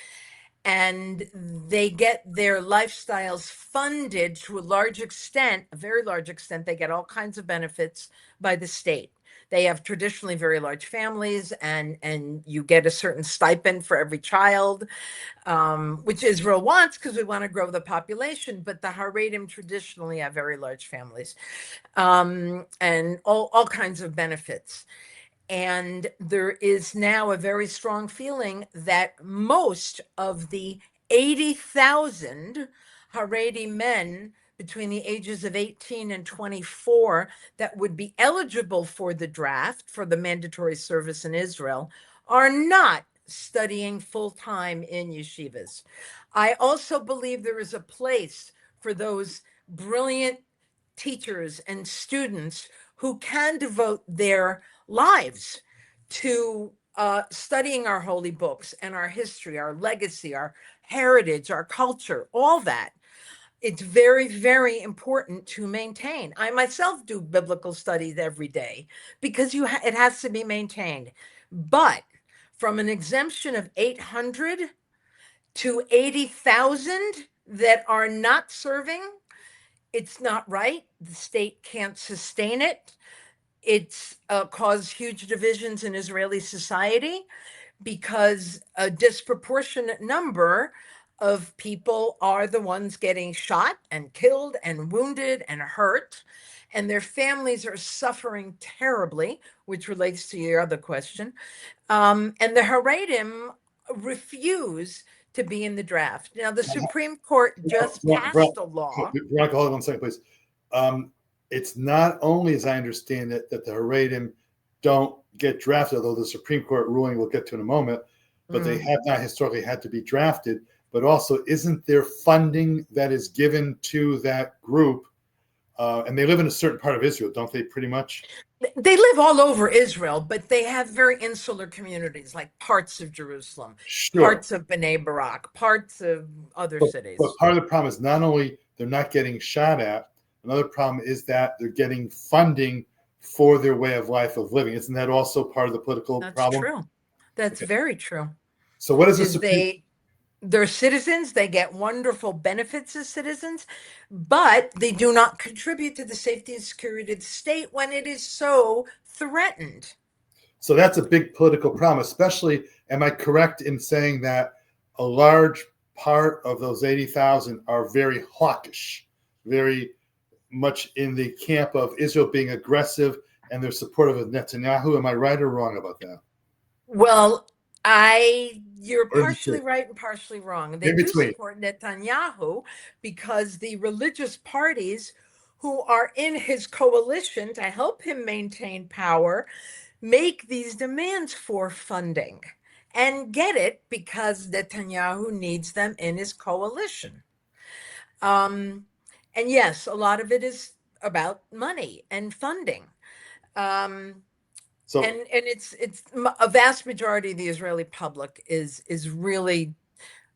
S3: and they get their lifestyles funded to a large extent, a very large extent. They get all kinds of benefits by the state. They have traditionally very large families, and you get a certain stipend for every child, which Israel wants because we want to grow the population. But the Haredim traditionally have very large families, and all kinds of benefits. And there is now a very strong feeling that most of the 80,000 Haredi men between the ages of 18 and 24 that would be eligible for the draft for the mandatory service in Israel are not studying full time in yeshivas. I also believe there is a place for those brilliant teachers and students who can devote their lives to studying our holy books and our history, our legacy, our heritage, our culture, all that. It's very, very important to maintain. I myself do biblical studies every day because it has to be maintained. But from an exemption of 800 to 80,000 that are not serving, it's not right. The state can't sustain it. It's caused huge divisions in Israeli society because a disproportionate number of people are the ones getting shot and killed and wounded and hurt, and their families are suffering terribly, which relates to your other question. And the Haredim refuse to be in the draft. Now, the Supreme Court just passed a law.
S2: Veronica, hold on 1 second, please. It's not only, as I understand it, that the Haredim don't get drafted, although the Supreme Court ruling we'll get to in a moment, but they have not historically had to be drafted. But also, isn't there funding that is given to that group? And they live in a certain part of Israel, don't they, pretty much?
S3: They live all over Israel, but they have very insular communities, like parts of Jerusalem,
S2: Sure.
S3: parts of Bnei Barak, parts of other cities.
S2: But part of the problem is not only they're not getting shot at, another problem is that they're getting funding for their way of life of living. Isn't that also part of the political problem?
S3: That's true. That's very true.
S2: So what is the
S3: they're citizens, they get wonderful benefits as citizens, but they do not contribute to the safety and security of the state when it is so threatened.
S2: So that's a big political problem, especially, am I correct in saying that a large part of those 80,000 are very hawkish, very much in the camp of Israel being aggressive, and they're supportive of Netanyahu? Am I right or wrong about that?
S3: Well, you're partially right and partially wrong. They do support Netanyahu because the religious parties who are in his coalition to help him maintain power make these demands for funding and get it because Netanyahu needs them in his coalition. And yes, a lot of it is about money and funding. So, and it's a vast majority of the Israeli public is really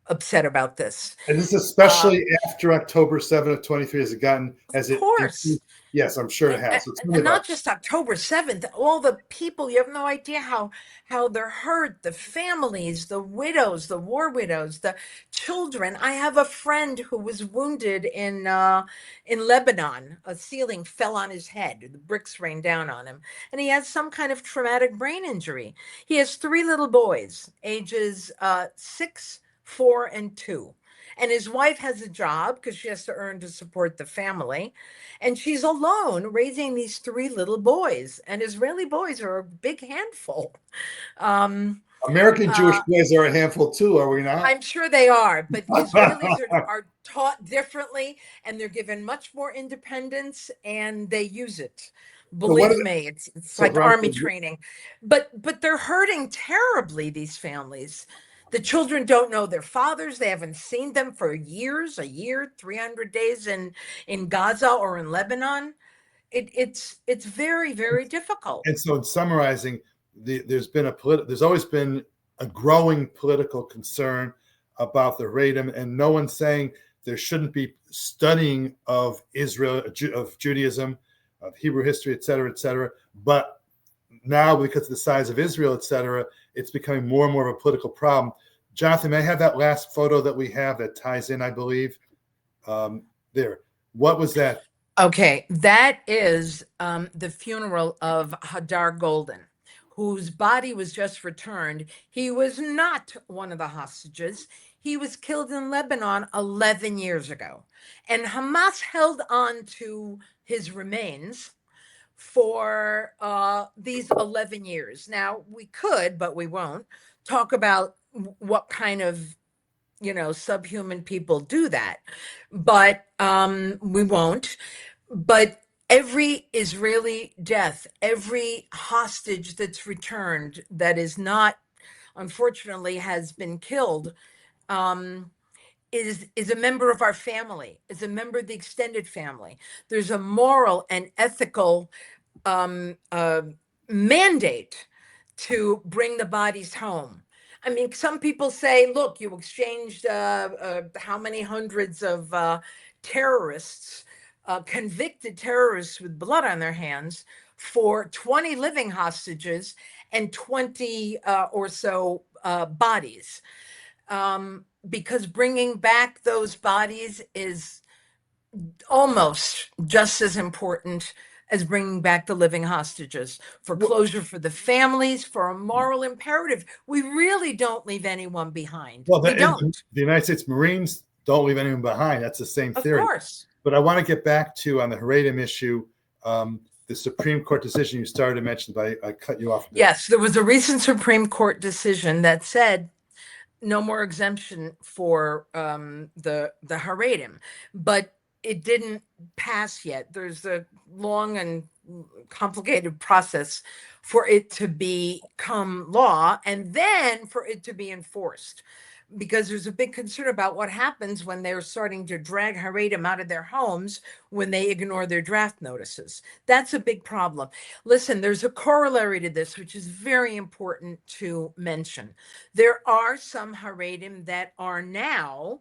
S3: upset about this.
S2: And this is especially after October 7th of 23
S3: of course.
S2: Yes, I'm sure it has.
S3: And not just October 7th, all the people, you have no idea how they're hurt, the families, the widows, the war widows, the children. I have a friend who was wounded in Lebanon. A ceiling fell on his head. The bricks rained down on him. And he has some kind of traumatic brain injury. He has 3 little boys, ages 6, 4, and 2. And his wife has a job because she has to earn to support the family. And she's alone raising these 3 little boys. And Israeli boys are a big handful.
S2: American Jewish boys are a handful too, are we not?
S3: I'm sure they are, but Israelis are taught differently, and they're given much more independence, and they use it. Believe me, it's like army training. But they're hurting terribly, these families. The children don't know their fathers. They haven't seen them for years, a year, 300 days in Gaza or in Lebanon. It's very, very difficult.
S2: And so in summarizing, there's always been a growing political concern about the Haredim, and no one's saying there shouldn't be studying of Israel, of Judaism, of Hebrew history, et cetera, but now, because of the size of Israel, et cetera, it's becoming more and more of a political problem. Jonathan, may I have that last photo that we have that ties in, I believe? There. What was that?
S3: Okay, that is the funeral of Hadar Golden, whose body was just returned. He was not one of the hostages. He was killed in Lebanon 11 years ago. And Hamas held on to his remains for these 11 years. Now, we could, but we won't, talk about what kind of, subhuman people do that. But we won't. But every Israeli death, every hostage that's returned that is not, unfortunately, has been killed, is a member of our family, is a member of the extended family. There's a moral and ethical mandate to bring the bodies home. I mean, some people say, look, you exchanged how many hundreds of terrorists, convicted terrorists with blood on their hands, for 20 living hostages and 20 or so bodies. Because bringing back those bodies is almost just as important as bringing back the living hostages, for closure for the families, for a moral imperative. We really don't leave anyone behind.
S2: Well,
S3: We don't.
S2: the United States Marines don't leave anyone behind. That's the same
S3: Of
S2: theory.
S3: course.
S2: But I want to get back to, on the Haredim issue, the Supreme Court decision you started to mention, but I cut you off.
S3: Yes, there was a recent Supreme Court decision that said no more exemption for the Haredim, but it didn't pass yet. There's a long and complicated process for it to become law and then for it to be enforced, because there's a big concern about what happens when they're starting to drag Haredim out of their homes when they ignore their draft notices. That's a big problem. Listen, there's a corollary to this, which is very important to mention. There are some Haredim that are now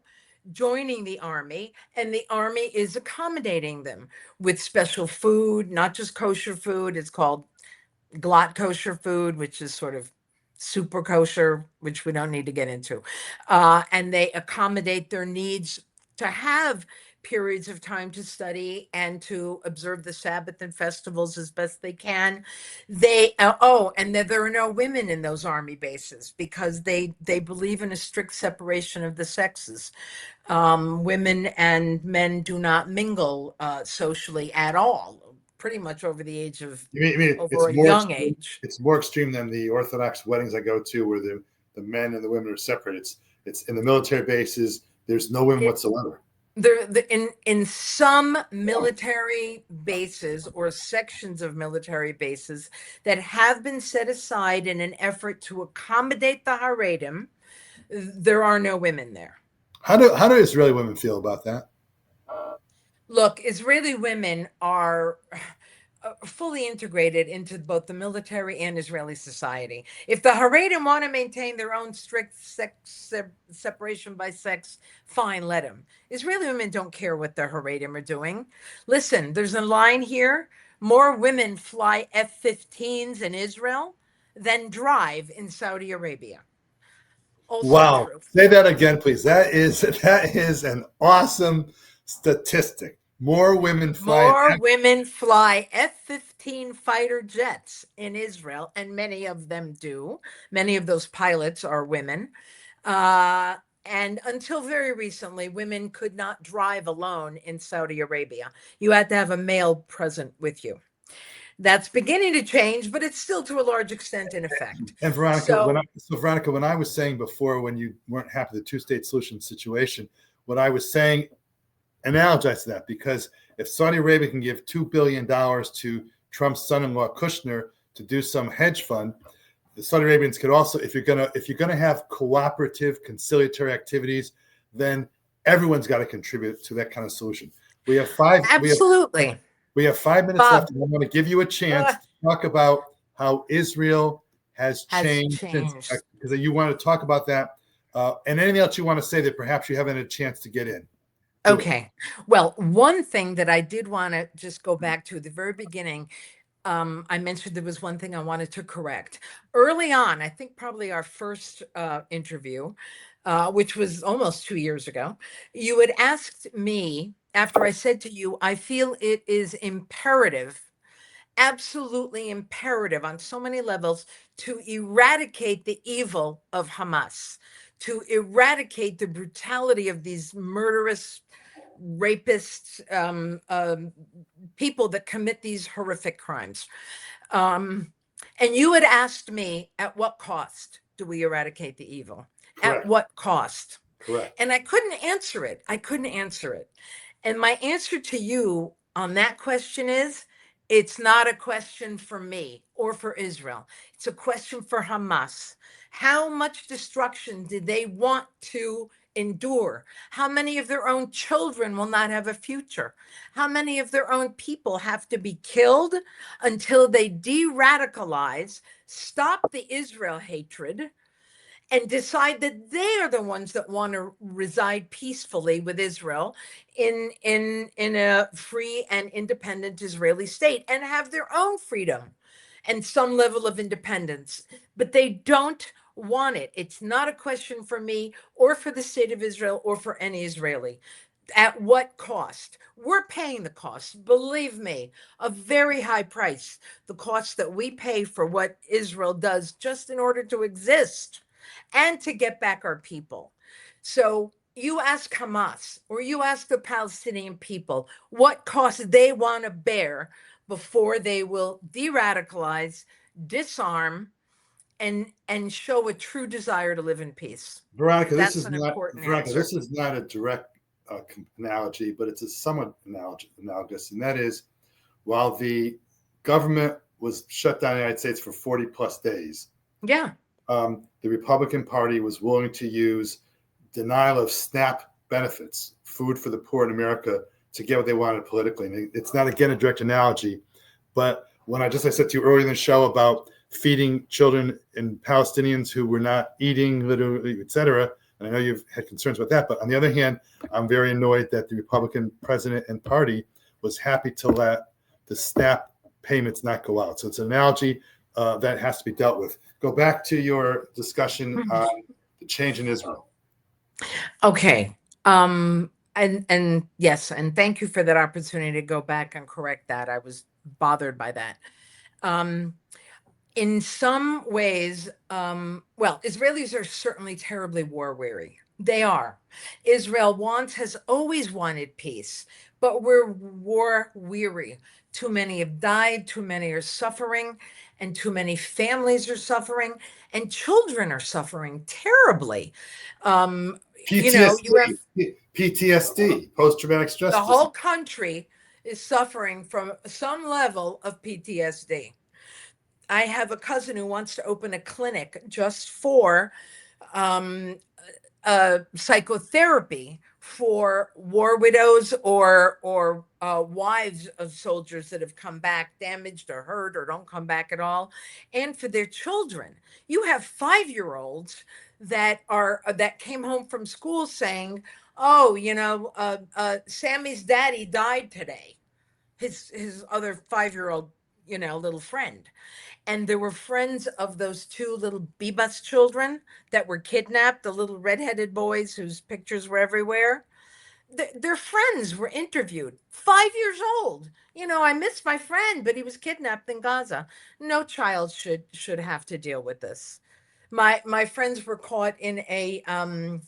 S3: joining the army, and the army is accommodating them with special food, not just kosher food. It's called glot kosher food, which is sort of super kosher, which we don't need to get into. And they accommodate their needs to have periods of time to study and to observe the Sabbath and festivals as best they can. And there are no women in those army bases because they believe in a strict separation of the sexes. Women and men do not mingle socially at all, pretty much over the age of over a young age.
S2: It's more extreme than the Orthodox weddings I go to, where the men and the women are separate. It's in the military bases. There's no women whatsoever.
S3: In some military bases or sections of military bases that have been set aside in an effort to accommodate the Haredim, there are no women there.
S2: How do Israeli women feel about that?
S3: Look, Israeli women are fully integrated into both the military and Israeli society. If the Haredim want to maintain their own strict separation by sex, fine, let them. Israeli women don't care what the Haredim are doing. Listen, there's a line here. More women fly F-15s in Israel than drive in Saudi Arabia. Also
S2: wow.
S3: True.
S2: Say that again, please. That is an awesome statistic. More women
S3: fly F-15 fighter jets in Israel, and many of them do. Many of those pilots are women. And until very recently, women could not drive alone in Saudi Arabia. You had to have a male present with you. That's beginning to change, but it's still to a large extent in effect.
S2: And Veronica, Veronica, when I was saying before, when you weren't happy with the two-state solution situation, what I was saying, analogize to that, because if Saudi Arabia can give $2 billion to Trump's son-in-law Kushner to do some hedge fund, the Saudi Arabians could also, if you're gonna have cooperative conciliatory activities, then everyone's got to contribute to that kind of solution. We have 5
S3: Absolutely.
S2: We have 5 minutes
S3: Bob,
S2: left, and I want to give you a chance to talk about how Israel has changed. Because you want to talk about that, and anything else you want to say that perhaps you haven't had a chance to get in.
S3: Okay. Well, one thing that I did want to just go back to at the very beginning, I mentioned there was one thing I wanted to correct. Early on, I think probably our first interview, which was almost 2 years ago, you had asked me, after I said to you, I feel it is imperative, absolutely imperative on so many levels to eradicate the evil of Hamas, to eradicate the brutality of these murderous, rapists, people that commit these horrific crimes. And you had asked me, at what cost do we eradicate the evil?
S2: Correct.
S3: At what cost?
S2: Correct.
S3: And I couldn't answer it. And my answer to you on that question is, it's not a question for me or for Israel. It's a question for Hamas. How much destruction did they want to endure? How many of their own children will not have a future? How many of their own people have to be killed until they de-radicalize, stop the Israel hatred, and decide that they are the ones that want to reside peacefully with Israel in a free and independent Israeli state and have their own freedom and some level of independence. But they don't want it. It's not a question for me or for the state of Israel or for any Israeli. At what cost? We're paying the cost. Believe me, a very high price. The cost that we pay for what Israel does just in order to exist and to get back our people. So you ask Hamas or you ask the Palestinian people what cost they want to bear before they will de-radicalize, disarm, and show a true desire to live in peace.
S2: Veronica,
S3: That's an important answer.
S2: This is not a direct analogy, but it's a somewhat analogous, and that is, while the government was shut down in the United States for 40 plus days,
S3: Yeah.
S2: The Republican Party was willing to use denial of SNAP benefits, food for the poor in America, to get what they wanted politically. And it's not, again, a direct analogy, but when I said to you earlier in the show about feeding children and Palestinians who were not eating, literally, et cetera, and I know you've had concerns about that, but on the other hand, I'm very annoyed that the Republican president and party was happy to let the SNAP payments not go out. So it's an analogy that has to be dealt with. Go back to your discussion on the change in Israel.
S3: Okay. And yes, and thank you for that opportunity to go back and correct that. I was bothered by that. In some ways, well, Israelis are certainly terribly war weary. They are. Israel has always wanted peace, but we're war weary. Too many have died, too many are suffering, and too many families are suffering, and children are suffering terribly.
S2: PTSD,
S3: You have
S2: PTSD, post-traumatic stress
S3: the
S2: disorder.
S3: whole country is suffering from some level of PTSD. I have a cousin who wants to open a clinic just for psychotherapy for war widows or wives of soldiers that have come back damaged or hurt or don't come back at all, and for their children. You have 5-year-olds that came home from school saying, "Oh, Sammy's daddy died today." His other 5-year-old, little friend. And there were friends of those 2 little Bebus children that were kidnapped, the little redheaded boys whose pictures were everywhere. Their friends were interviewed, 5 years old. I miss my friend, but he was kidnapped in Gaza. No child should have to deal with this. My friends were caught in an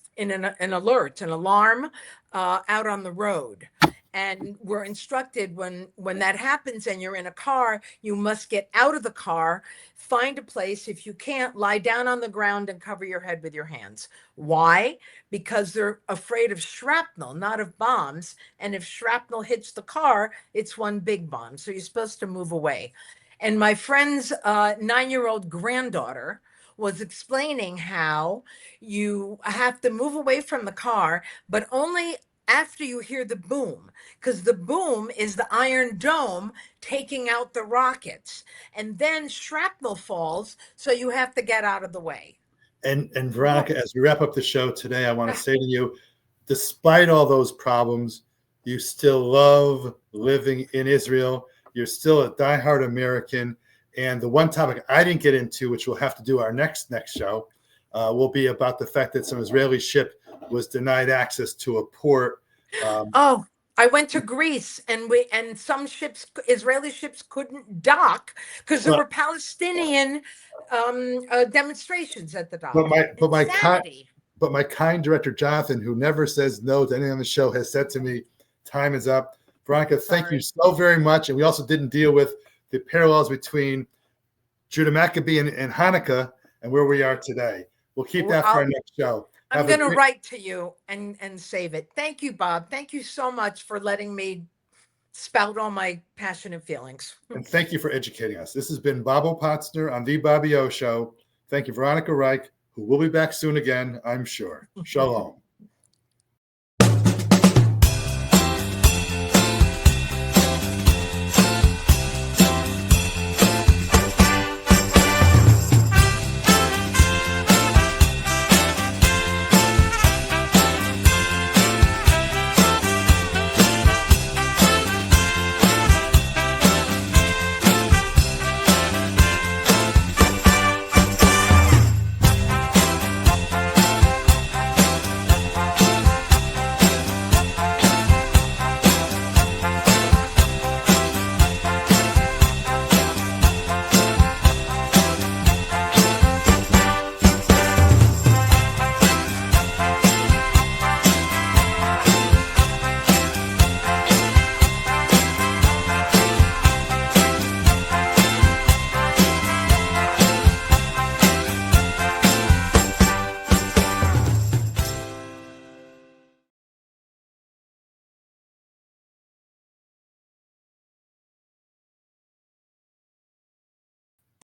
S3: alarm out on the road. And we're instructed when that happens and you're in a car, you must get out of the car, find a place. If you can't, lie down on the ground and cover your head with your hands. Why? Because they're afraid of shrapnel, not of bombs. And if shrapnel hits the car, it's one big bomb. So you're supposed to move away. And my friend's 9-year-old granddaughter was explaining how you have to move away from the car, but only after you hear the boom, because the boom is the Iron Dome taking out the rockets, and then shrapnel falls, so you have to get out of the way.
S2: And Veronica, as we wrap up the show today, I want to say to you, despite all those problems, you still love living in Israel. You're still a diehard American. And the one topic I didn't get into, which we'll have to do our next show, will be about the fact that some Israeli ship was denied access to a port.
S3: I went to Greece, and some Israeli ships couldn't dock because there were Palestinian demonstrations at the dock.
S2: But my kind director Jonathan, who never says no to anything on the show, has said to me, "Time is up." Veronica, thank you so very much. And we also didn't deal with the parallels between Judah Maccabee and Hanukkah and where we are today. We'll keep that for our next show.
S3: I'm going to write to you and save it. Thank you, Bob. Thank you so much for letting me spout all my passionate feelings.
S2: And thank you for educating us. This has been Bob Potsner on The Bobby O Show. Thank you, Veronica Reich, who will be back soon again, I'm sure. Shalom.